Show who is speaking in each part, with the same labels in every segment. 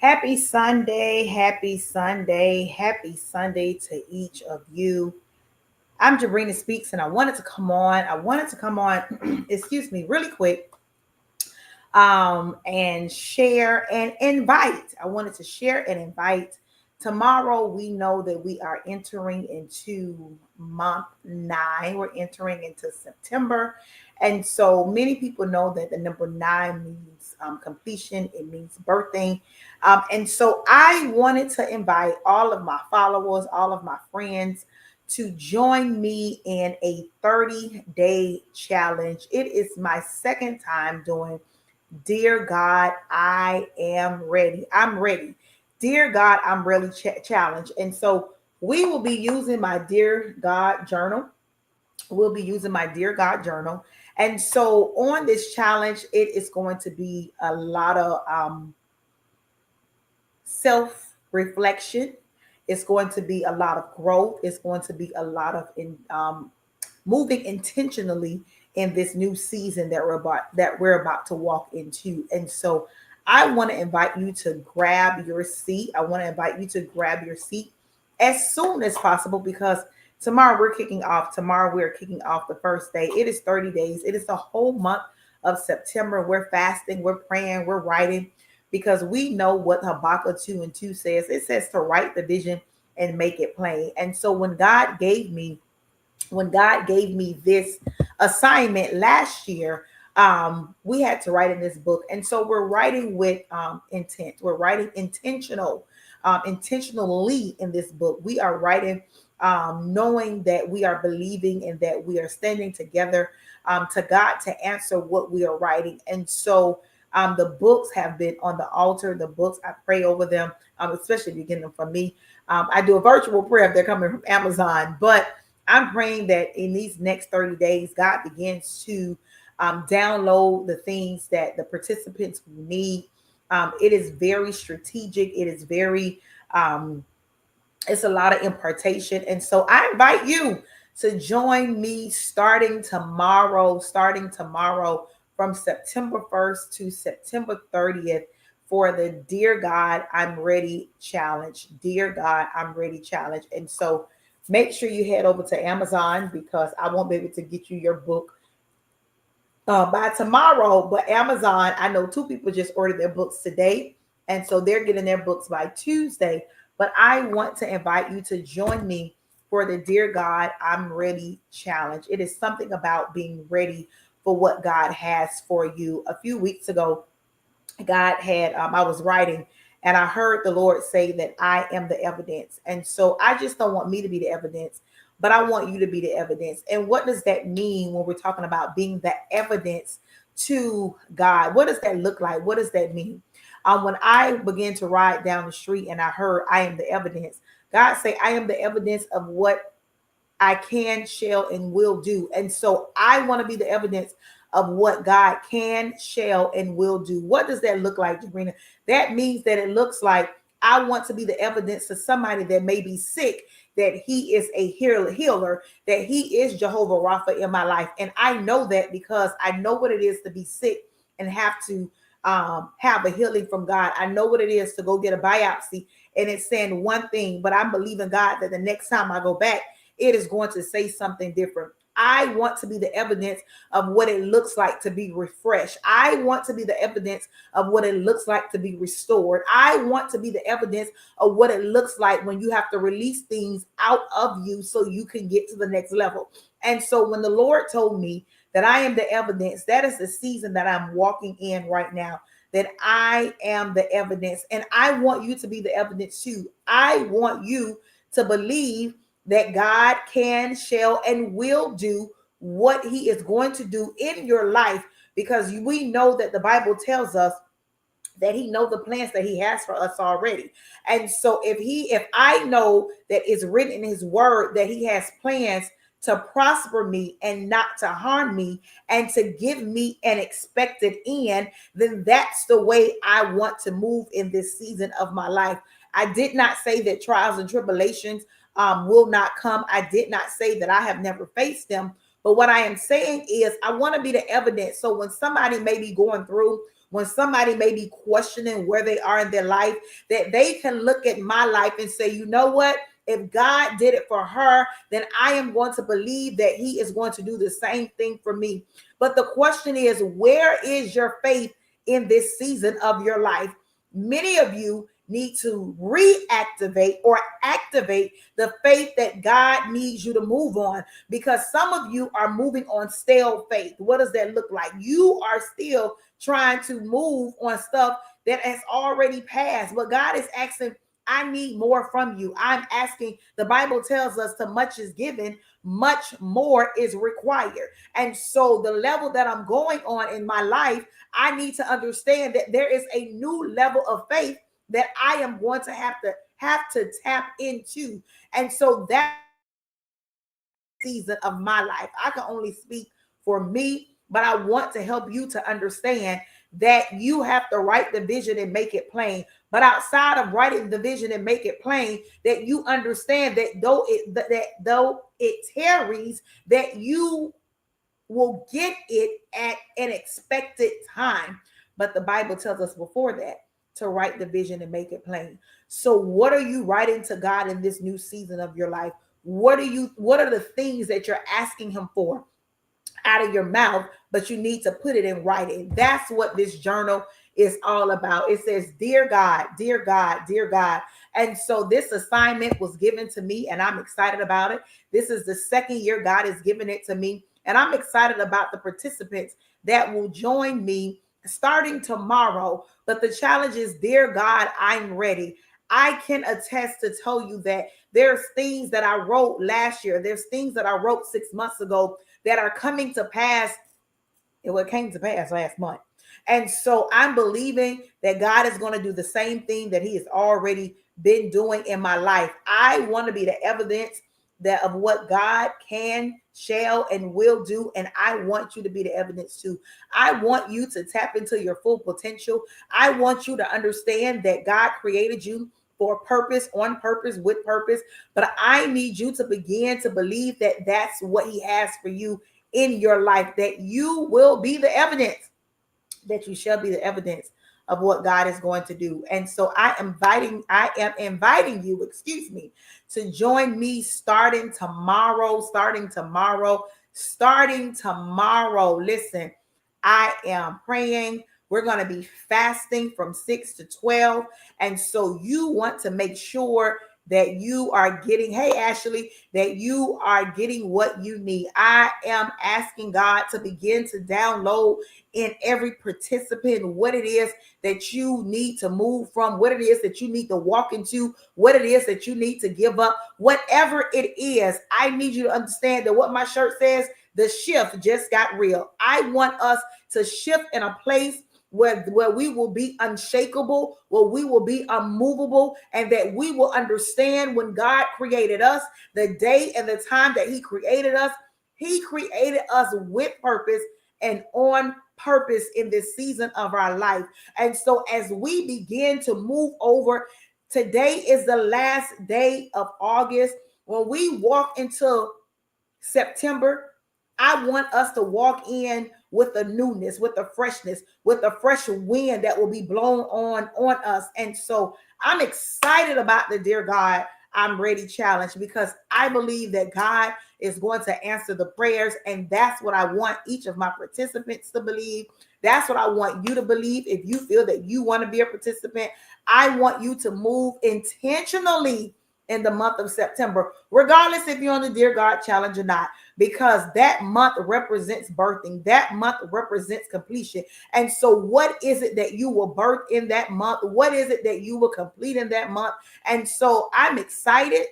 Speaker 1: Happy Sunday, happy Sunday, happy Sunday to each of you. I'm Jabrina Speaks, and I wanted to come on. Excuse me, really quick, and share and invite. I wanted to share and invite. Tomorrow, we know that we are entering into month 9. We're entering into September. And so many people know that the number 9 means completion, it means birthing. And so I wanted to invite all of my followers, all of my friends to join me in a 30-day challenge. It is my second time doing Dear God, I am ready. I'm ready. Dear God, I'm really challenged. And so we will be using my Dear God journal. We'll be using my Dear God journal. And so on this challenge, it is going to be a lot of self reflection. It's going to be a lot of growth. It's going to be a lot of moving intentionally in this new season that we're about to walk into. And so I want to invite you to grab your seat. I want to invite you to grab your seat as soon as possible because tomorrow we're kicking off the first day. It is 30 days. It is the whole month of September. We're fasting, we're praying, we're writing because we know what Habakkuk 2 and 2 says. It says to write the vision and make it plain. And so when God gave me this assignment last year, we had to write in this book. And so we're writing with intent. We're writing intentionally in this book. We are writing knowing that we are believing and that we are standing together to God to answer what we are writing. And so the books have been on the altar. The books, I pray over them, especially if you get them from me. I do a virtual prayer if they're coming from Amazon, but I'm praying that in these next 30 days, God begins to download the things that the participants need. It is very strategic. Um, it's a lot of impartation. And so I invite you to join me starting tomorrow from September 1st to September 30th for the Dear God, I'm Ready challenge. Dear God, I'm Ready challenge. And so make sure you head over to Amazon because I won't be able to get you your book by tomorrow. But Amazon, I know 2 people just ordered their books today. And so they're getting their books by Tuesday. But I want to invite you to join me for the Dear God, I'm Ready challenge. It is something about being ready for what God has for you. A few weeks ago, I was writing and I heard the Lord say that I am the evidence. And so I just don't want me to be the evidence, but I want you to be the evidence. And what does that mean when we're talking about being the evidence to God? What does that look like? What does that mean? When I began to ride down the street and I heard I am the evidence, God say I am the evidence of what I can, shall, and will do. And so I want to be the evidence of what God can, shall, and will do. What does that look like, Sabrina? That means that it looks like I want to be the evidence to somebody that may be sick, that he is a healer, that he is Jehovah Rapha in my life. And I know that because I know what it is to be sick and have to have a healing from God. I know what it is to go get a biopsy and it's saying one thing, but I'm believing God that the next time I go back, it is going to say something different. I want to be the evidence of what it looks like to be refreshed. I want to be the evidence of what it looks like to be restored. I want to be the evidence of what it looks like when you have to release things out of you so you can get to the next level. And so when the Lord told me that I am the evidence, that is the season that I'm walking in right now, that I am the evidence. And I want you to be the evidence too. I want you to believe that God can, shall, and will do what he is going to do in your life because we know that the Bible tells us that he knows the plans that he has for us already. And so if I know that it's written in his word that he has plans to prosper me and not to harm me and to give me an expected end, then that's the way I want to move in this season of my life. I did not say that trials and tribulations will not come. I did not say that I have never faced them. But what I am saying is I want to be the evidence. So when somebody may be going through when somebody may be questioning where they are in their life, that they can look at my life and say, you know what? If God did it for her, then I am going to believe that he is going to do the same thing for me. But the question is, where is your faith in this season of your life? Many of you need to reactivate or activate the faith that God needs you to move on, because some of you are moving on stale faith. What does that look like? You are still trying to move on stuff that has already passed, but God is asking, I need more from you. I'm asking, the Bible tells us, to much is given, much more is required. And so the level that I'm going on in my life, I need to understand that there is a new level of faith that I am going to have to tap into. And so that season of my life, I can only speak for me, but I want to help you to understand that you have to write the vision and make it plain. But outside of writing the vision and make it plain, that you understand that though it tarries, that you will get it at an expected time. But the Bible tells us before that to write the vision and make it plain. So what are you writing to God in this new season of your life? What are the things that you're asking him for out of your mouth, but you need to put it in writing? That's what this journal is all about. It says, dear God, dear God, dear God. And so this assignment was given to me, and I'm excited about it. This is the second year God has given it to me, and I'm excited about the participants that will join me starting tomorrow. But the challenge is, dear God, I'm ready. I can attest to tell you that there's things that I wrote last year. There's things that I wrote 6 months ago that are coming to pass. It came to pass last month. And so I'm believing that God is going to do the same thing that he has already been doing in my life. I want to be the evidence that of what God can, shall, and will do. And I want you to be the evidence too. I want you to tap into your full potential. I want you to understand that God created you for purpose, on purpose, with purpose. But I need you to begin to believe that that's what he has for you in your life, that you will be the evidence, that you shall be the evidence of what God is going to do. And so I am inviting you, to join me starting tomorrow. Listen, I am praying. We're going to be fasting from 6 to 12. And so you want to make sure that you are getting, hey, Ashley, that you are getting what you need. I am asking God to begin to download in every participant what it is that you need to move from, what it is that you need to walk into, what it is that you need to give up, whatever it is. I need you to understand that what my shirt says, the shift just got real. I want us to shift in a place where we will be unshakable, where we will be unmovable, and that we will understand when God created us, the day and the time that he created us with purpose and on purpose in this season of our life. And so as we begin to move over, today is the last day of August. When we walk into September, I want us to walk in with a newness, with a freshness, with a fresh wind that will be blown on us. And so I'm excited about the Dear God, I'm Ready challenge, because I believe that God is going to answer the prayers. And that's what I want each of my participants to believe. That's what I want you to believe. If you feel that you want to be a participant, I want you to move intentionally in the month of September, regardless if you're on the Dear God challenge or not, because that month represents birthing. That month represents completion. And so what is it that you will birth in that month? What is it that you will complete in that month? And so I'm excited.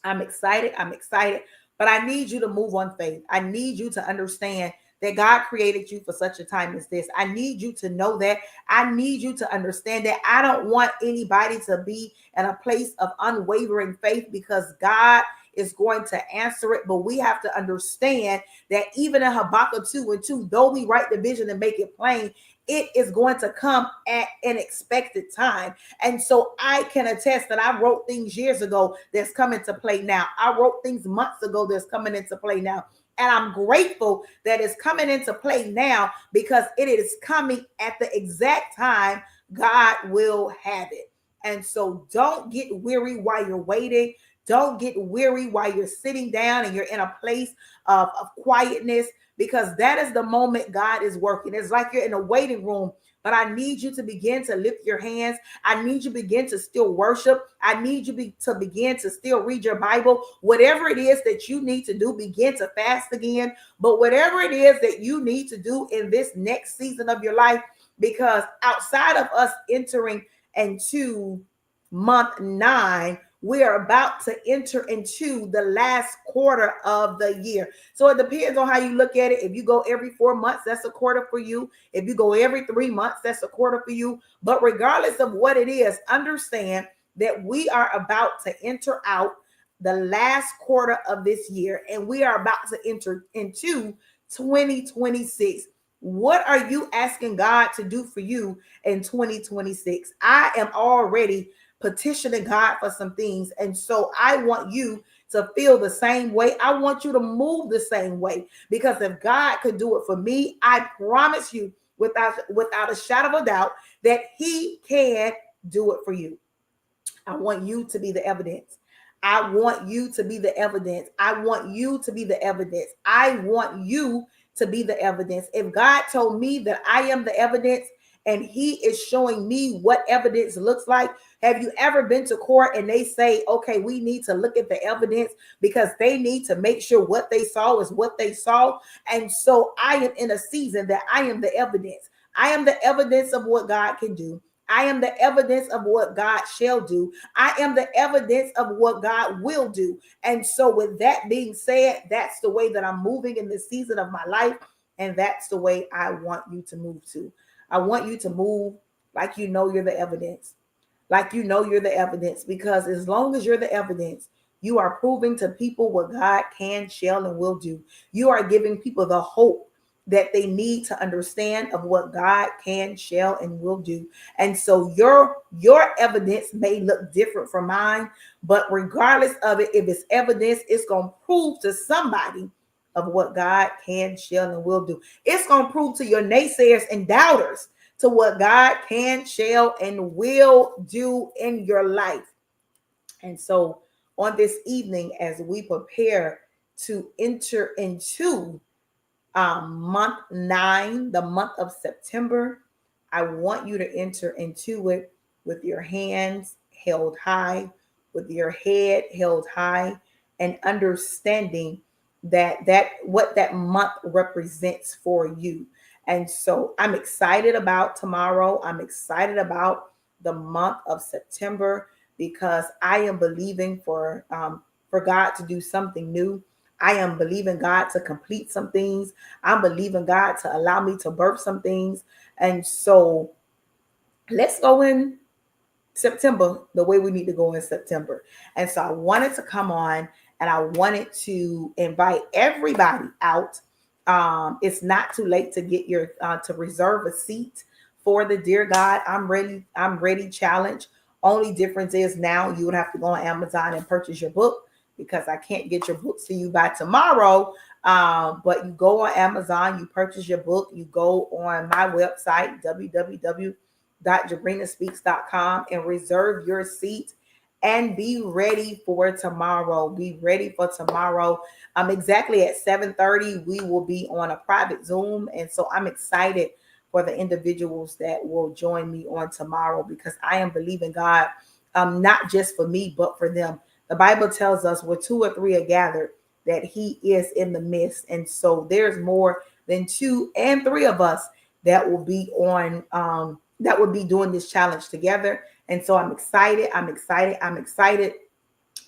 Speaker 1: But I need you to move on faith. I need you to understand that God created you for such a time as this. I need you to know that. I need you to understand that. I don't want anybody to be in a place of unwavering faith, because God is going to answer it. But we have to understand that even in Habakkuk 2:2, though we write the vision and make it plain, it is going to come at an expected time. And so I can attest that I wrote things years ago that's coming to play now. I wrote things months ago that's coming into play now. And I'm grateful that it's coming into play now because it is coming at the exact time God will have it. And so don't get weary while you're waiting. Don't get weary while you're sitting down and you're in a place of quietness, because that is the moment God is working. It's like you're in a waiting room, but I need you to begin to lift your hands. I need you to begin to still worship. I need you to begin to still read your Bible. Whatever it is that you need to do, begin to fast again. But whatever it is that you need to do in this next season of your life, because outside of us entering into month 9, we are about to enter into the last quarter of the year. So it depends on how you look at it. If you go every 4 months, that's a quarter for you. If you go every 3 months, that's a quarter for you. But regardless of what it is, understand that we are about to enter out the last quarter of this year, and we are about to enter into 2026. What are you asking God to do for you in 2026? I am already petitioning God for some things. And so I want you to feel the same way. I want you to move the same way, because if God could do it for me, I promise you without a shadow of a doubt that he can do it for you. I want you to be the evidence. I want you to be the evidence. I want you to be the evidence. I want you to be the evidence. If God told me that I am the evidence and he is showing me what evidence looks like, have you ever been to court and they say, okay, we need to look at the evidence because they need to make sure what they saw is what they saw? And so I am in a season that I am the evidence. I am the evidence of what God can do. I am the evidence of what God shall do. I am the evidence of what God will do. And so with that being said, that's the way that I'm moving in this season of my life. And that's the way I want you to move to. I want you to move like you know you're the evidence. Like you know you're the evidence, because as long as you're the evidence, you are proving to people what God can, shall, and will do. You are giving people the hope that they need to understand of what God can, shall, and will do. And so your evidence may look different from mine, but regardless of it, if it's evidence, it's going to prove to somebody of what God can, shall, and will do. It's going to prove to your naysayers and doubters to what God can, shall, and will do in your life. And so on this evening, as we prepare to enter into month 9, the month of September, I want you to enter into it with your hands held high, with your head held high, and understanding that what that month represents for you. And so I'm excited about tomorrow. I'm excited about the month of September, because I am believing for God to do something new. I am believing God to complete some things. I'm believing God to allow me to birth some things. And so let's go in September the way we need to go in September. And so I wanted to come on and I wanted to invite everybody out. It's not too late to get your to reserve a seat for the Dear God, I'm ready challenge. Only difference is now you would have to go on Amazon and purchase your book, because I can't get your books to you by tomorrow. But you go on Amazon, you purchase your book, you go on my website, www.jabrinaspeaks.com, and reserve your seat and be ready for tomorrow. Be ready for tomorrow. Exactly at 7:30, we will be on a private Zoom. And so I'm excited for the individuals that will join me on tomorrow, because I am believing God, not just for me, but for them. The Bible tells us where 2 or 3 are gathered, that he is in the midst. And so there's more than 2 and 3 of us that will be on, that will be doing this challenge together. And so I'm excited. I'm excited. I'm excited.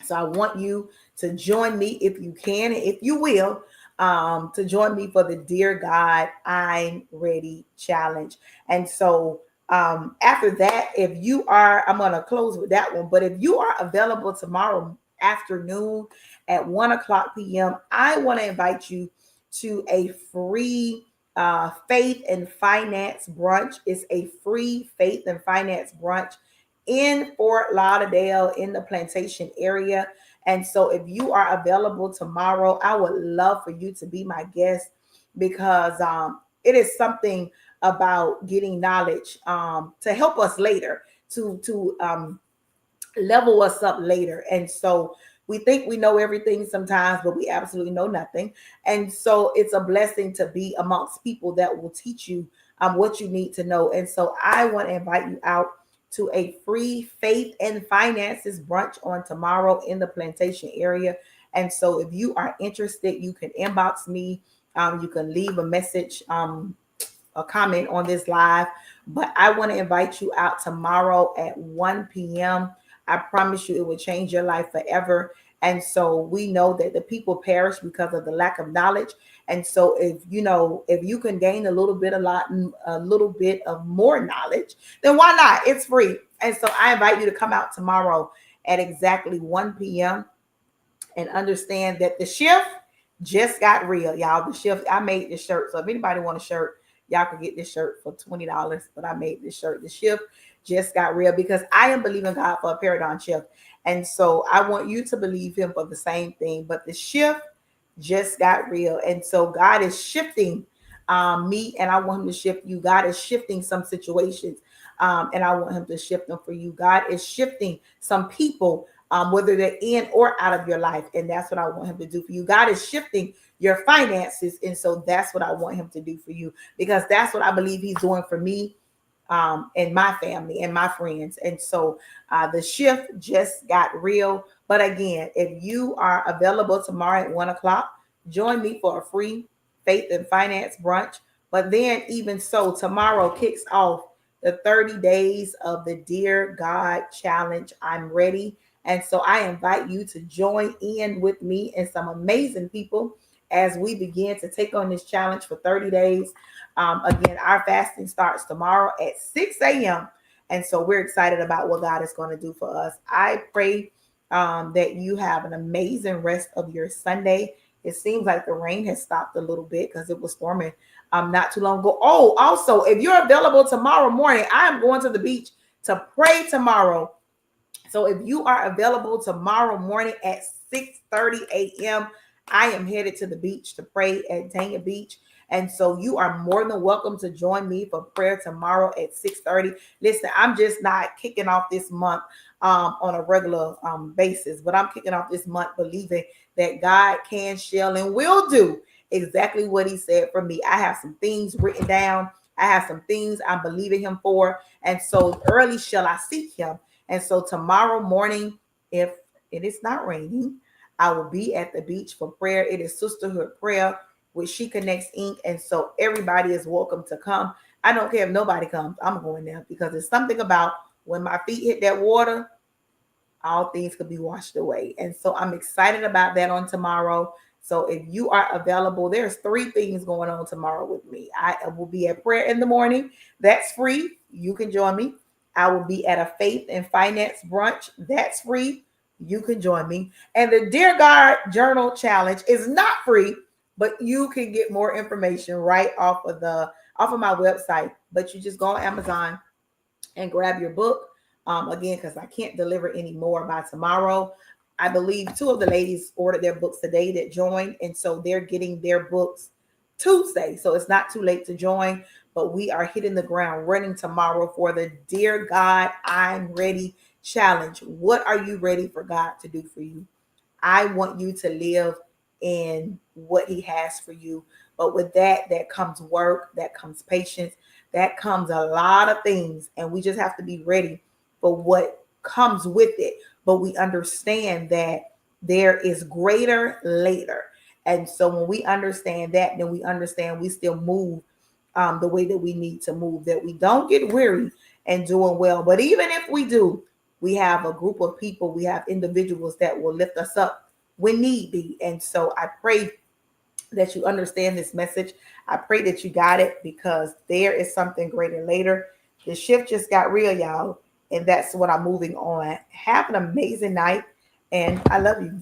Speaker 1: So I want you to join me if you can, if you will, to join me for the Dear God, I'm Ready challenge. And so after that, if you are, I'm going to close with that one, but if you are available tomorrow afternoon at 1:00 p.m., I want to invite you to a free faith and finance brunch. It's a free faith and finance brunch in Fort Lauderdale, in the Plantation area. And so if you are available tomorrow, I would love for you to be my guest, because it is something about getting knowledge to help us later, to level us up later. And so we think we know everything sometimes, but we absolutely know nothing. And so it's a blessing to be amongst people that will teach you what you need to know. And so I want to invite you out to a free faith and finances brunch on tomorrow in the Plantation area. And so if you are interested, you can inbox me. You can leave a message, a comment on this live. But I want to invite you out tomorrow at 1 p.m. I promise you it will change your life forever. And so we know that the people perish because of the lack of knowledge. And so if you can gain a little bit of more knowledge, then why not? It's free. And so I invite you to come out tomorrow at exactly 1 p.m. and understand that the shift just got real, y'all. The shift, I made this shirt. So if anybody want a shirt, y'all can get this shirt for $20. But I made this shirt. The shift just got real because I am believing God for a paradigm shift. And so I want you to believe him for the same thing. But the shift just got real. And so God is shifting me, and I want him to shift you. God is shifting some situations, and I want him to shift them for you. God is shifting some people, whether they're in or out of your life. And that's what I want him to do for you. God is shifting your finances. And so that's what I want him to do for you, because that's what I believe he's doing for me, and my family and my friends. And so the shift just got real. But again, if you are available tomorrow at 1 o'clock, join me for a free faith and finance brunch. But then even so, tomorrow kicks off the 30 days of the Dear God Challenge. I'm ready. And so I invite you to join in with me and some amazing people as we begin to take on this challenge for 30 days. Again, our fasting starts tomorrow at 6 a.m. And so we're excited about what God is going to do for us. I pray that you have an amazing rest of your Sunday. It seems like the rain has stopped a little bit because it was storming not too long ago. Oh, also, if you're available tomorrow morning, I am going to the beach to pray tomorrow. So if you are available tomorrow morning at 6:30 a.m., I am headed to the beach to pray at Dania Beach. And so you are more than welcome to join me for prayer tomorrow at 6:30. Listen, I'm just not kicking off this month on a regular basis, but I'm kicking off this month believing that God can, shall, and will do exactly what he said for me. I have some things written down. I have some things I'm believing him for. And so early shall I seek him. And so tomorrow morning, if it is not raining, I will be at the beach for prayer. It is Sisterhood Prayer with She Connects Inc. And so everybody is welcome to come. I don't care if nobody comes. I'm going there because there's something about when my feet hit that water, all things could be washed away. And so I'm excited about that on tomorrow. So if you are available, there's 3 things going on tomorrow with me. I will be at prayer in the morning. That's free. You can join me. I will be at a faith and finance brunch. That's free. You can join me. And the Dear God Journal Challenge is not free, but you can get more information right off of my website. But you just go on Amazon and grab your book. Again, because I can't deliver any more by tomorrow. I believe 2 of the ladies ordered their books today that joined, and so they're getting their books Tuesday. So it's not too late to join, but we are hitting the ground running tomorrow for the Dear God, I'm Ready Challenge. What are you ready for God to do for you? I want you to live in what he has for you. But with that comes work, that comes patience, that comes a lot of things. And we just have to be ready for what comes with it. But we understand that there is greater later. And so when we understand that, then we understand we still move the way that we need to move, that we don't get weary and doing well. But even if we do, we have a group of people, we have individuals that will lift us up when need be. And so I pray that you understand this message. I pray that you got it, because there is something greater later. The shift just got real, y'all. And that's what I'm moving on. Have an amazing night. And I love you.